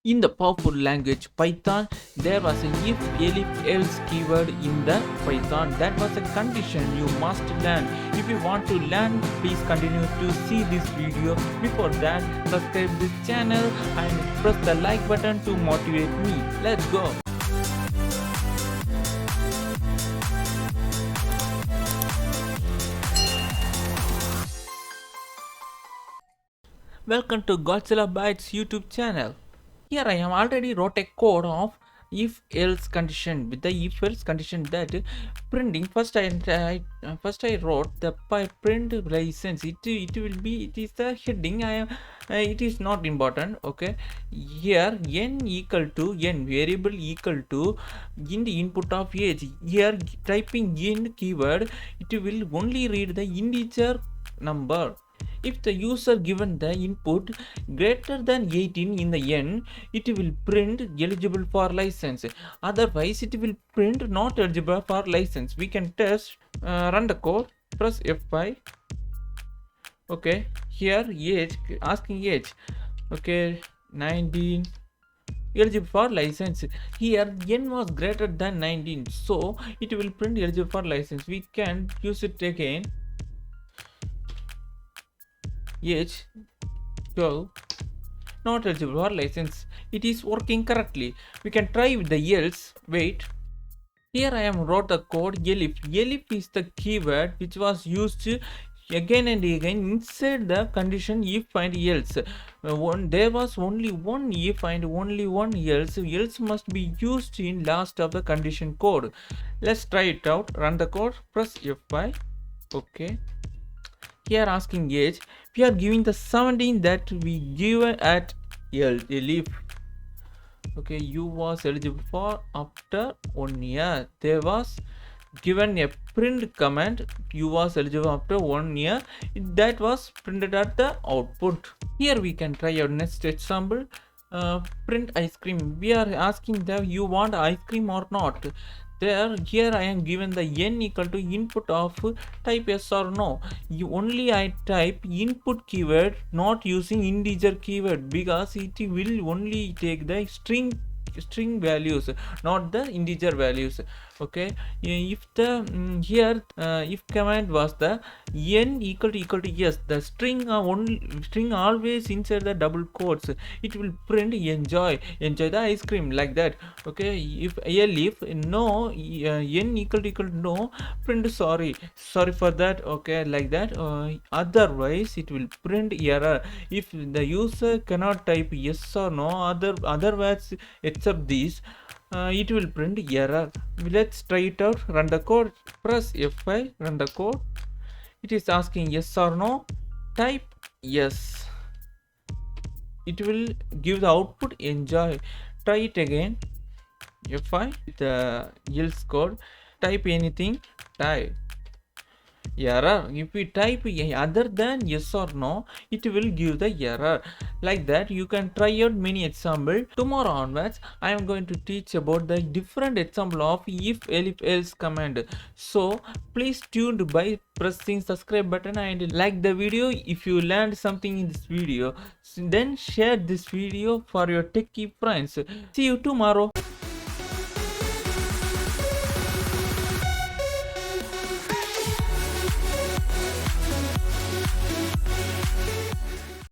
In the powerful language Python, there was an if, elif, else keyword in the Python. That was a condition you must learn. If you want to learn, please continue to see this video. Before that, subscribe this channel and press the like button to motivate me. Let's go. Welcome to Godzilla Bytes YouTube channel. Here I am already wrote a code of if else condition with the if else condition that printing first I wrote the print license. It will be, it is the heading. It is not important. Okay, here n equal to n variable equal to in the input of age. Here typing in keyword, it will only read the integer number. If the user given the input greater than 18 in the end, it will print eligible for license. Otherwise, it will print not eligible for license. We can test, run the code, press F5. Okay, here age, asking age. Okay, 19, eligible for license. Here n was greater than 19, so it will print eligible for license. We can use it again. Age 12, not eligible for license. It is working correctly. We can try with the else. Wait, here I am wrote the code elif. Elif is the keyword which was used again and again inside the condition if and else. There was only one if and only one else. Else must be used in last of the condition code. Let's try it out. Run the code, press F5. Okay, here asking age, we are giving the 17 that we give at elif. Okay, you was eligible for after 1 year. There was given a print command, you was eligible after 1 year. That was printed at the output. Here we can try our next example. Print ice cream. We are asking that you want ice cream or not. Here I am given the n equal to input of type yes or no. I type input keyword, not using integer keyword, because it will only take the string values, not the integer values. Okay, if the if command was the n equal to yes, the string always inside the double quotes, it will print enjoy the ice cream, like that. Okay, if no, n equal to no, print sorry for that. Okay, like that. Otherwise it will print error. If the user cannot type yes or no, other words except these, it will print error. Let's try it out. Run the code, press F5, run the code. It is asking yes or no. Type yes, it will give the output enjoy. Try it again. F5, the else code, type anything, type error. If we type other than yes or no, it will give the error. Like that, you can try out many example. Tomorrow onwards, I am going to teach about the different example of if, elif, else command. So please tuned by pressing subscribe button and like the video if you learned something in this video. Then share this video for your techie friends. See you tomorrow.